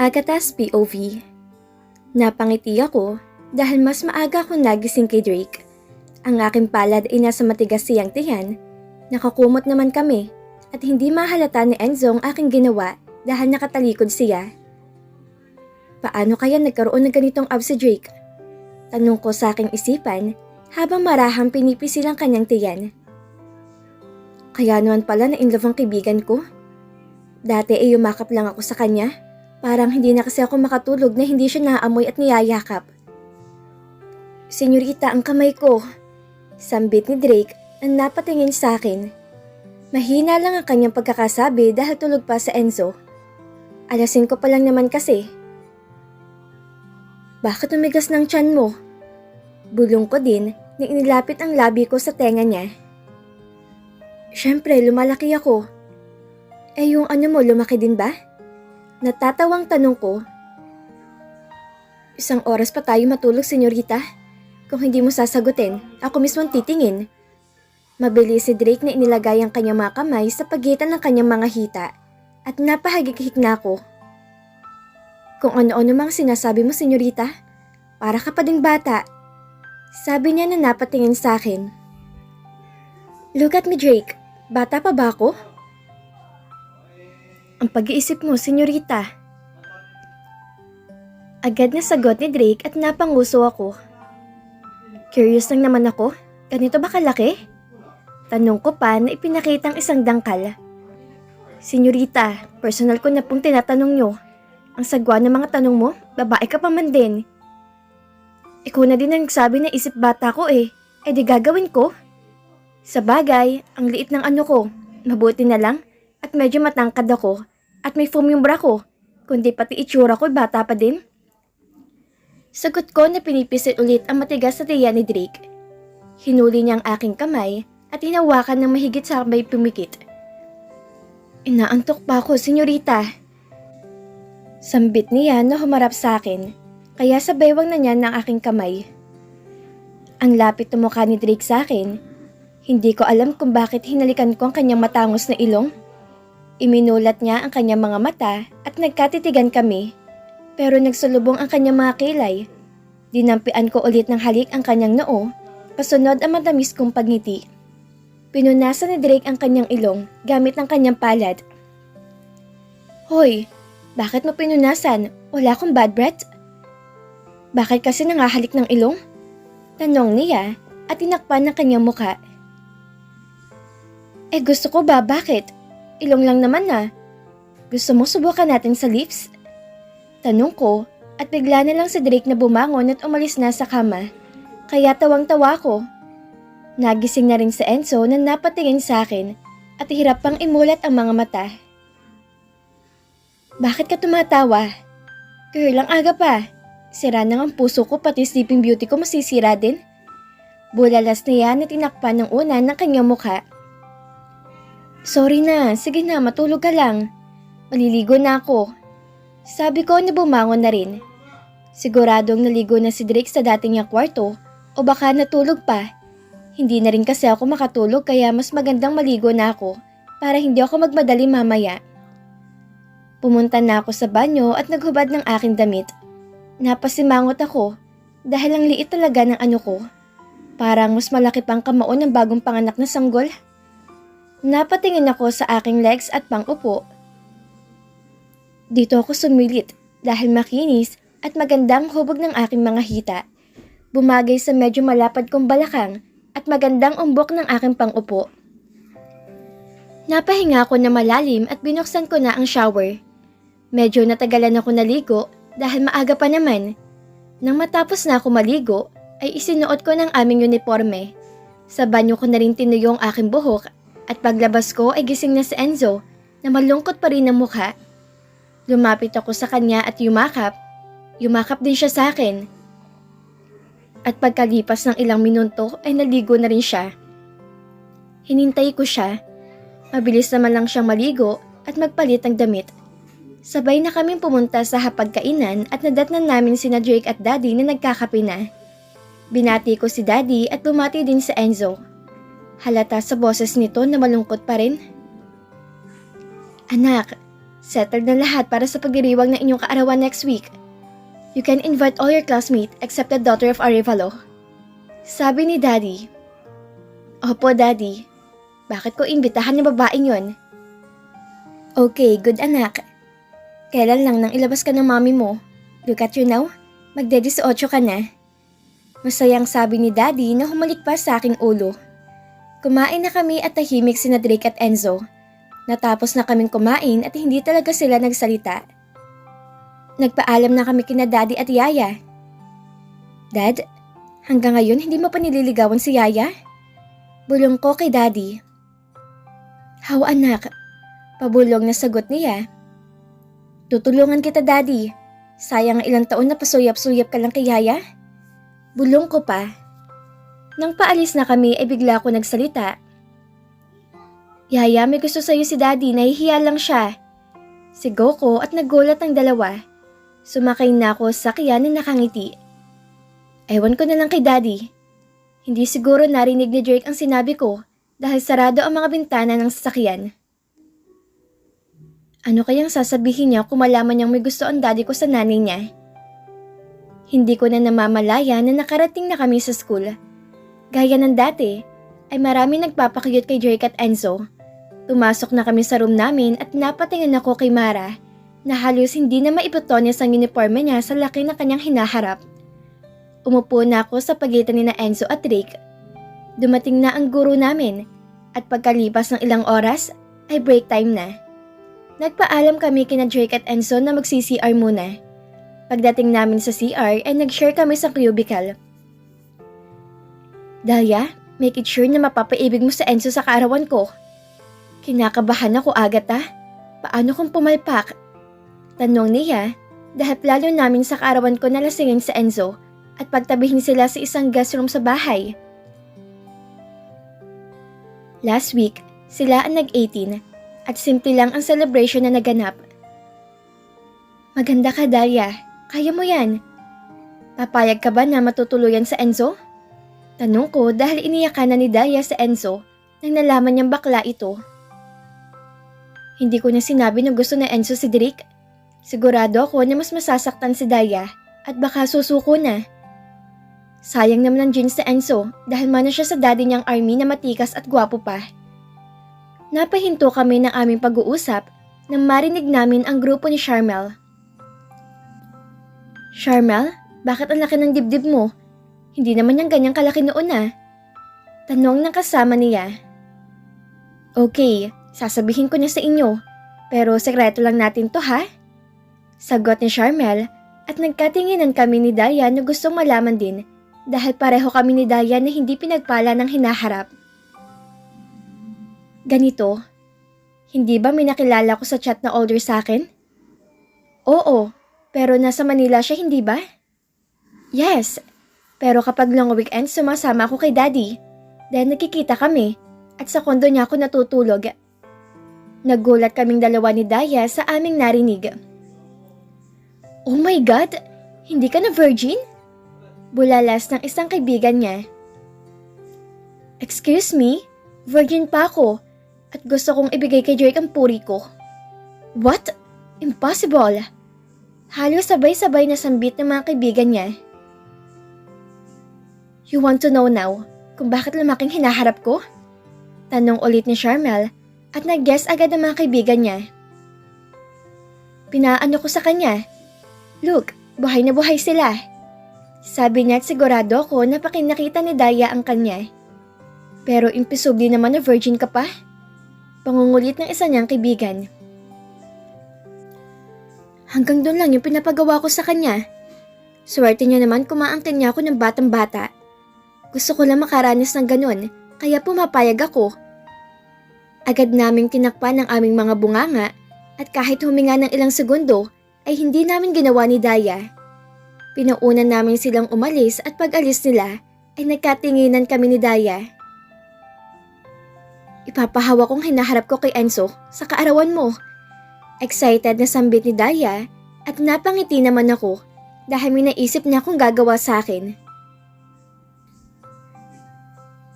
Agatas POV. Napangiti ako dahil mas maaga akong nagising kay Drake. Ang aking palad ay nasa matigas siyang tiyan. Nakakumot naman kami at hindi mahalata ni Enzo ang aking ginawa dahil nakatalikod siya. Paano kaya nagkaroon ng ganitong abs si Drake? Tanong ko sa aking isipan habang marahang pinipisil ang kanyang tiyan. Kaya naman pala na in love ang kaibigan ko. Dati ay yumakap lang ako sa kanya. Parang hindi na kasi ako makatulog na hindi siya naaamoy at niyayakap. Senyorita, ang kamay ko. Sambit ni Drake ang napatingin sa akin. Mahina lang ang kanyang pagkakasabi dahil tulog pa sa Enzo. Alas 5 pa lang naman kasi. Bakit umigas ng tiyan mo? Bulong ko din na inilapit ang labi ko sa tenga niya. Siyempre, lumalaki ako. Yung ano mo, lumaki din ba? Natatawang tanong ko. 1 oras pa tayo matulog, senyorita. Kung hindi mo sasagutin, ako mismo titingin. Mabilis si Drake na inilagay ang kanyang mga kamay sa pagitan ng kanyang mga hita at napahagik-hik na ako. Kung ano-ano mang sinasabi mo, senyorita, para ka pa ding bata. Sabi niya na napatingin sa akin. Look at me, Drake. Bata pa ba ako? Ang pag-iisip mo, senyorita. Agad na sagot ni Drake at napanguso ako. Curious lang naman ako, ganito ba kalaki? Tanong ko pa na ipinakitang isang dangkal. Senyorita, personal ko na pong tinatanong nyo. Ang sagwa ng mga tanong mo, babae ka pa man din. Ikaw na din ang nagsabi na isip bata ko eh di gagawin ko. Sa bagay, ang liit ng ano ko, mabuti na lang. At medyo matangkad ako at may foam yung bra ko, kundi pati itsura ko bata pa din. Sagot ko na pinipisit ulit ang matigas sa tiyan ni Drake. Hinuli niya ang aking kamay at hinawakan ng mahigit sabay pumikit. Inaantok pa ako, senyorita. Sambit niya na humarap sa akin, kaya sabaywang na niya ng aking kamay. Ang lapit ng mukha ni Drake sa akin, hindi ko alam kung bakit hinalikan ko ang kanyang matangos na ilong. Iminulat niya ang kanyang mga mata at nagkatitigan kami, pero nagsulubong ang kanyang mga kilay. Dinampian ko ulit ng halik ang kanyang noo, pasunod ang matamis kong pagngiti. Pinunasan ni Drake ang kanyang ilong gamit ang kanyang palad. Hoy, bakit mo pinunasan? Wala akong bad breath? Bakit kasi nangahalik ng ilong? Tanong niya at tinakpan ng kanyang mukha. Gusto ko ba? Bakit? Ilong lang naman na. Gusto mo subukan natin sa lips? Tanong ko at bigla na lang si Drake na bumangon at umalis na sa kama. Kaya tawang-tawa ko. Nagising na rin si Enzo na napatingin sa akin at hirap pang imulat ang mga mata. Bakit ka tumatawa? Girl, ang aga pa. Sira na ang puso ko pati sleeping beauty ko masisira din. Bulalas niya na tinakpan ng una ng kanyang mukha. Sorry na, sige na, matulog ka lang. Maliligo na ako. Sabi ko na bumangon na rin. Siguradong naligo na si Drake sa dating niyang kwarto o baka natulog pa. Hindi na rin kasi ako makatulog kaya mas magandang maligo na ako para hindi ako magmadali mamaya. Pumunta na ako sa banyo at naghubad ng aking damit. Napasimangot ako dahil ang liit talaga ng ano ko. Parang mas malaki pang kamao ng bagong panganak na sanggol. Napatingin ako sa aking legs at pang-upo. Dito ako sumilit dahil makinis at magandang hubog ng aking mga hita. Bumagay sa medyo malapad kong balakang at magandang umbok ng aking pang-upo. Napahinga ako na malalim at binuksan ko na ang shower. Medyo natagalan ako naligo dahil maaga pa naman. Nang matapos na ako maligo ay isinuot ko ng aming uniforme. Sa banyo ko na rin tinuyo ang aking buhok. At paglabas ko ay gising na si Enzo na malungkot pa rin ang mukha. Lumapit ako sa kanya at yumakap. Yumakap din siya sa akin. At pagkalipas ng ilang minuto ay naligo na rin siya. Hinintay ko siya. Mabilis naman lang siyang maligo at magpalit ng damit. Sabay na kaming pumunta sa hapagkainan at nadatnan namin sina Drake at Daddy na nagkakape na. Binati ko si Daddy at bumati din si Enzo. Halata sa boses nito na malungkot pa rin. Anak, Settled na lahat para sa pagdiriwang ng inyong kaarawan next week. You can invite all your classmates except the daughter of Arevalo. Sabi ni Daddy. Opo, Daddy. Bakit ko imbitahan ng babaeng yon? Okay, good anak. Kailan lang nang ilabas ka ng mami mo? Look at you now. Magde-18 ka na. Masayang sabi ni Daddy na humalikpas sa aking ulo. Kumain na kami at tahimik sina Drake at Enzo. Natapos na kaming kumain at hindi talaga sila nagsalita. Nagpaalam na kami kina Daddy at Yaya. Dad, hanggang ngayon hindi mo pa nililigawan si Yaya? Bulong ko kay Daddy. How anak? Pabulong na sagot niya. Tutulungan kita, Daddy. Sayang ilang taon na pasuyap-suyap ka lang kay Yaya. Bulong ko pa. Nang paalis na kami ay bigla ko nagsalita. Yaya, may gusto sa'yo si Daddy, nahihiya lang siya. Sigaw ko at nagulat ang dalawa. Sumakay na ako sa sakyan na nakangiti. Ewan ko na lang kay Daddy. Hindi siguro narinig ni Drake ang sinabi ko dahil sarado ang mga bintana ng sasakyan. Ano kayang sasabihin niya kung malaman niyang may gusto ang daddy ko sa nanay niya? Hindi ko na namamalaya na nakarating na kami sa school. Gaya ng dati, ay marami nagpapakyut kay Drake at Enzo. Tumasok na kami sa room namin at napatingin ako kay Mara na halos hindi na maipotones ang uniforme niya sa laki na kanyang hinaharap. Umupo na ako sa pagitan ni na Enzo at Drake. Dumating na ang guro namin at pagkalipas ng ilang oras ay break time na. Nagpaalam kami kina Drake at Enzo na magsi-CR muna. Pagdating namin sa CR ay nag-share kami sa cubicle. Dahlia, make it sure na mapapaibig mo sa Enzo sa kaarawan ko. Kinakabahan ako agad Paano kung pumalpak? Tanong niya dahil plano namin sa kaarawan ko na lasingin sa Enzo at pagtabihin sila sa isang guest room sa bahay. Last week, sila ang nag-18 at simple lang ang celebration na naganap. Maganda ka, Dahlia. Kaya mo yan. Papayag ka ba na matutuluyan sa Enzo? Tanong ko dahil iniyakan na ni Dahlia sa Enzo nang nalaman niyang bakla ito. Hindi ko na sinabi na gusto na Enzo si Drake. Sigurado ako na mas masasaktan si Dahlia at baka susuko na. Sayang naman ang jeans sa Enzo dahil mana siya sa daddy niyang army na matikas at gwapo pa. Napahinto kami ng aming pag-uusap nang marinig namin ang grupo ni Charmel. Charmel, bakit ang laki ng dibdib mo? Hindi naman yung ganyang kalaki noon Tanong ng kasama niya. Okay, sasabihin ko na sa inyo, pero sekreto lang natin to Sagot ni Charmel at nagkatinginan kami ni Dahlia na gustong malaman din dahil pareho kami ni Dahlia na hindi pinagpala ng hinaharap. Ganito, hindi ba may nakilala ko sa chat na older sa akin? Oo, pero nasa Manila siya hindi ba? Yes, pero kapag long weekend sumasama ako kay Daddy. Dahil nagkikita kami at sa kondo niya ako natutulog. Nagulat kaming dalawa ni Dahlia sa aming narinig. Oh my God! Hindi ka na virgin? Bulalas ng isang kaibigan niya. Excuse me? Virgin pa ako at gusto kong ibigay kay Drake ang puri ko. What? Impossible! Halos sabay-sabay na sambit ng mga kaibigan niya. You want to know now kung bakit lumaking hinaharap ko? Tanong ulit ni Charmel at nag-guess agad ang mga kaibigan niya. Pinaano ko sa kanya. Look, buhay na buhay sila. Sabi niya at sigurado ako na pakinakita ni Dahlia ang kanya. Pero imposible naman na virgin ka pa? Pangungulit ng isa niyang kaibigan. Hanggang doon lang yung pinapagawa ko sa kanya. Swerte niya naman kumaangkin niya ako ng batang-bata. Gusto ko lang makaranas ng ganun, kaya pumapayag ako. Agad naming tinakpan ang aming mga bunganga at kahit huminga ng ilang segundo ay hindi namin ginawa ni Dahlia. Pinaunan namin silang umalis at pag-alis nila ay nagkatinginan kami ni Dahlia. Ipapahawa kong hinaharap ko kay Enzo sa kaarawan mo. Excited na sambit ni Dahlia at napangiti naman ako dahil may naisip niya kung gagawa sa akin.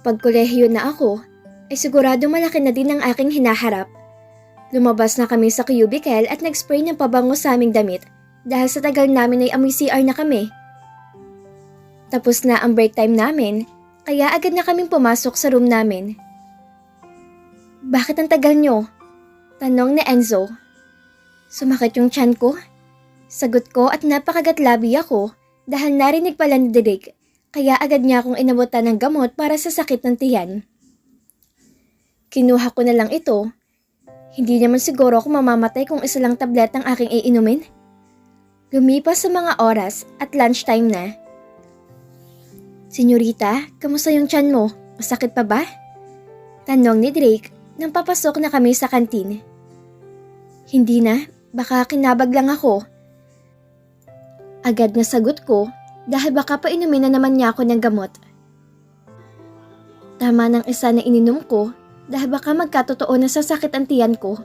Pag kolehiyo na ako, ay sigurado malaki na din ang aking hinaharap. Lumabas na kami sa cubicle at nag-spray ng pabango sa aming damit dahil sa tagal namin ay amoy CR na kami. Tapos na ang break time namin, kaya agad na kaming pumasok sa room namin. Bakit ang tagal nyo? Tanong ni Enzo. Sumakit yung tiyan ko? Sagot ko at napakagatlabi ako dahil narinig pala ni Derek, kaya agad niya akong inabutan ng gamot para sa sakit ng tiyan. Kinuha ko na lang ito. Hindi naman siguro ako mamamatay kung isa lang tablet ang aking iinumin. Lumipas sa mga oras at lunchtime na. Senyorita, kamusta yung tiyan mo? Masakit pa ba? Tanong ni Drake nang papasok na kami sa kantin. Hindi na, baka kinabag lang ako. Agad na sagot ko dahil baka painumin na naman niya ako ng gamot. Tama ng isa na ininom ko dahil baka magkatotoo na sa sakit ang tiyan ko.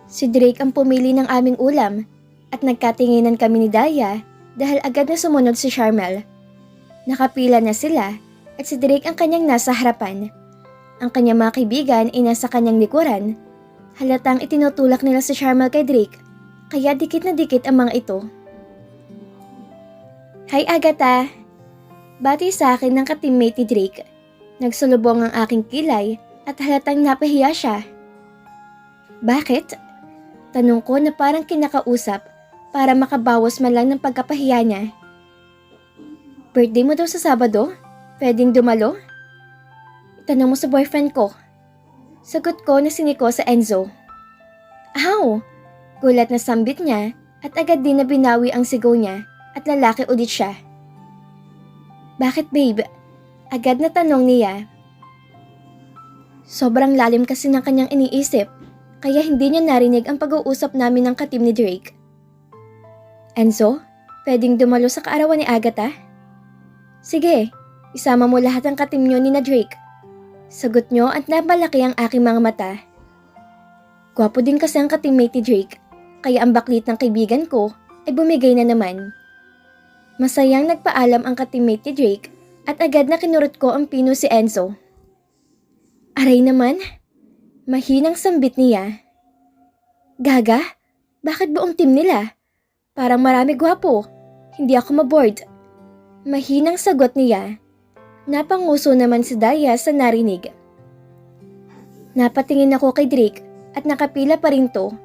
Si Drake ang pumili ng aming ulam at nagkatinginan kami ni Daya dahil agad na sumunod si Charmel. Nakapila na sila at si Drake ang kanyang nasa harapan. Ang kanyang mga kaibigan ay nasa kanyang likuran. Halatang itinutulak nila si Charmel kay Drake, kaya dikit na dikit ang mga ito. Hi Agatha! Bati sa akin ng ka-teammate ni Drake. Nagsulubong ang aking kilay at halatang napahiya siya. Bakit? Tanong ko na parang kinakausap para makabawas man lang ng pagkapahiya niya. Birthday mo daw sa Sabado? Pwedeng dumalo? Tanong mo sa boyfriend ko. Sagot ko na siniko sa Enzo. Aw! Gulat na sambit niya at agad din na binawi ang sigaw niya at lalaki ulit siya. Bakit babe? Agad na tanong niya. Sobrang lalim kasi ng kanyang iniisip kaya hindi niya narinig ang pag-uusap namin ng ka-team ni Drake. Enzo, pwedeng dumalo sa kaarawan ni Agatha? Sige, isama mo lahat ng ka-team niyo ni na Drake. Sagot niyo at napalaki ang aking mga mata. Gwapo din kasi ang ka-teammate ni Drake, kaya ang baklit ng kaibigan ko ay bumigay na naman. Masayang nagpaalam ang ka-teammate ni Drake at agad na kinurot ko ang pino si Enzo. Aray naman, mahinang sambit niya. Gaga, bakit buong team nila? Parang marami gwapo, hindi ako maboard. Mahinang sagot niya. Napanguso naman si Daya sa narinig. Napatingin ako kay Drake at nakapila pa rin to.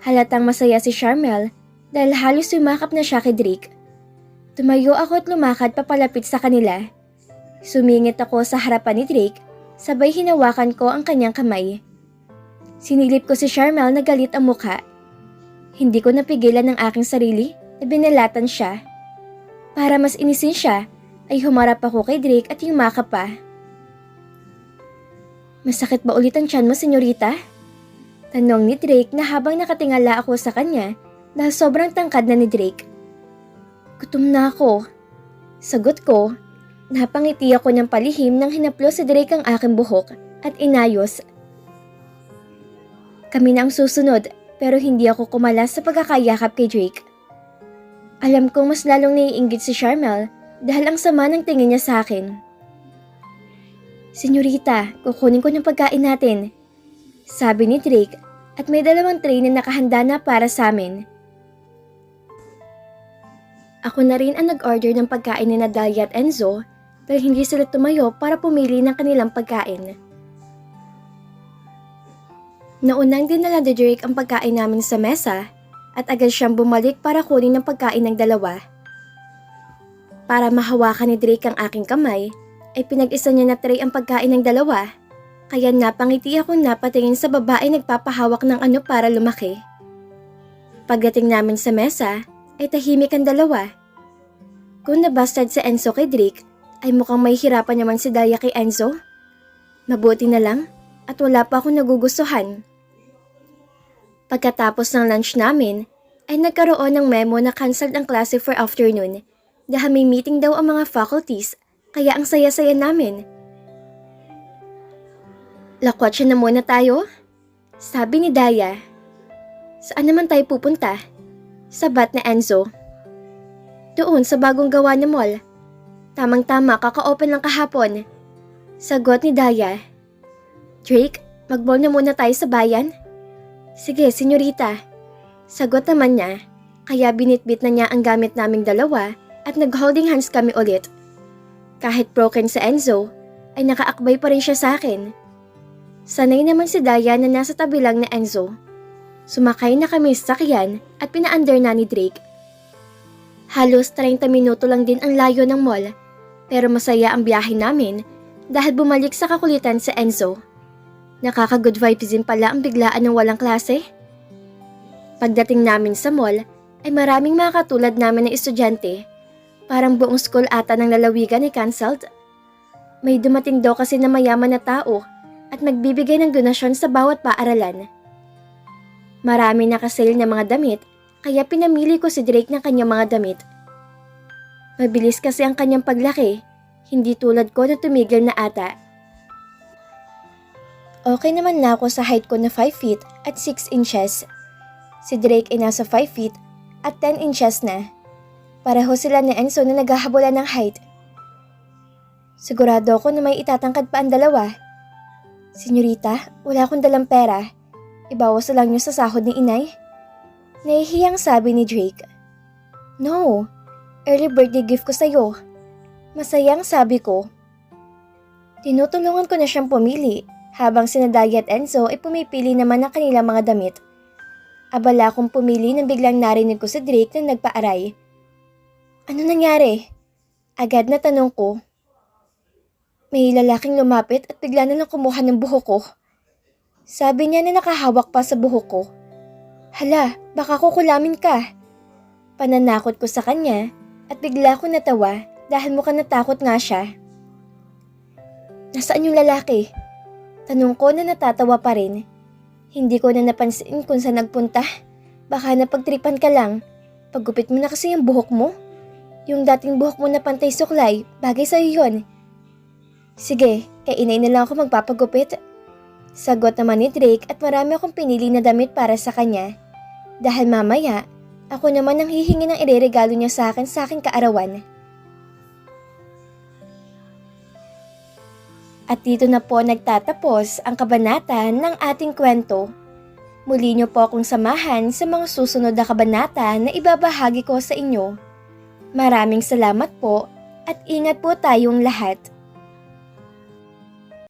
Halatang masaya si Charmel dahil halos sumakap na siya kay Drake. Tumayo ako at lumakad papalapit sa kanila. Sumingit ako sa harapan ni Drake, sabay hinawakan ko ang kanyang kamay. Sinilip ko si Charmel na galit ang mukha. Hindi ko napigilan ang aking sarili na binalatan siya. Para mas inisin siya, ay humarap ako kay Drake at yumakap pa. Masakit ba ulit ang tiyan mo, senyorita? Tanong ni Drake na habang nakatingala ako sa kanya dahil sobrang tangkad na ni Drake. Gutom na ako. Sagot ko, napangiti ako ng palihim nang hinaplo si Drake ang aking buhok at inayos. Kami na ang susunod pero hindi ako kumalas sa pagkakayakap kay Drake. Alam kong mas lalong naiinggit si Charmel dahil ang sama ng tingin niya sa akin. Senyorita, kukunin ko ng pagkain natin. Sabi ni Drake at may 2 tray na nakahanda na para sa amin. Ako na rin ang nag-order ng pagkain ni Daya at Enzo dahil hindi sila tumayo para pumili ng kanilang pagkain. Naunang dinala ni Drake ang pagkain namin sa mesa at agad siyang bumalik para kunin ng pagkain ng 2. Para mahawakan ni Drake ang aking kamay, ay pinag-isa niya na tray ang pagkain ng 2, kaya napangiti ako napatingin sa babae nagpapahawak ng ano para lumaki. Pagdating namin sa mesa, ay tahimik ang 2. Kung nabastard si Enzo kay Drake, ay mukhang may hirapan naman si Daya kay Enzo. Mabuti na lang at wala pa akong nagugustuhan. Pagkatapos ng lunch namin, ay nagkaroon ng memo na cancelled ang klase for afternoon dahil may meeting daw ang mga faculties, kaya ang saya-saya namin. Lakwatsa na muna tayo? Sabi ni Daya. Saan naman tayo pupunta? Sabat na Enzo. Doon sa bagong gawa na mall. Tamang-tama, kaka-open lang kahapon. Sagot ni Daya. Drake, Mag-mall na muna tayo sa bayan? Sige, senyorita. Sagot naman niya, kaya binitbit na niya ang gamit naming dalawa at nag-holding hands kami ulit. Kahit broken sa Enzo, ay nakaakbay pa rin siya sa akin. Sanay naman si Daya na nasa tabi lang na Enzo. Sumakay na kami sa sakyan at pina-under na ni Drake. Halos 30 minuto lang din ang layo ng mall, pero masaya ang biyahe namin dahil bumalik sa kakulitan sa Enzo. Nakaka-good vibes din pala ang biglaan ng walang klase. Pagdating namin sa mall, ay maraming mga katulad namin na estudyante. Parang buong school ata ng lalawigan ay cancelled. May dumating daw kasi na mayaman na tao at magbibigay ng donasyon sa bawat paaralan. Marami nakasale na mga damit, kaya pinamili ko si Drake ng kanyang mga damit. Mabilis kasi ang kanyang paglaki, hindi tulad ko na tumigil na ata. Okay naman na ako sa height ko na 5 feet at 6 inches. Si Drake ay nasa 5 feet at 10 inches na. Pareho sila ni Enzo na naghahabulan ng height. Sigurado ako na may itatangkad pa ang dalawa. Senyorita, wala akong dalang pera. Ibawas na lang niyo sa sahod ni inay. Nahihiyang sabi ni Drake. No, early birthday gift ko sa'yo. Masayang sabi ko. Tinutulungan ko na siyang pumili. Habang sina Daya at Enzo ay pumipili naman ng kanilang mga damit. Abala akong pumili nang biglang narinig ko si Drake na nagpaaray. Ano nangyari? Agad na tanong ko. May lalaking lumapit at bigla na lang kumuha ng buhok ko. Sabi niya na nakahawak pa sa buhok ko. Hala, baka kukulamin ka. Pananakot ko sa kanya at bigla ko natawa dahil mukhang natakot nga siya. Nasaan yung lalaki? Tanong ko na natatawa pa rin. Hindi ko na napansin kung saan nagpunta. Baka napagtripan ka lang. Paggupit mo na kasi yung buhok mo. Yung dating buhok mo na pantay suklay, bagay sa'yo yun. Sige, kay inay na lang ako magpapagupit. Sagot naman ni Drake at marami akong pinili na damit para sa kanya. Dahil mamaya, ako naman ang hihingi ng ireregalo niya sa aking kaarawan. At dito na po nagtatapos ang kabanata ng ating kwento. Muli niyo po akong samahan sa mga susunod na kabanata na ibabahagi ko sa inyo. Maraming salamat po at ingat po tayong lahat.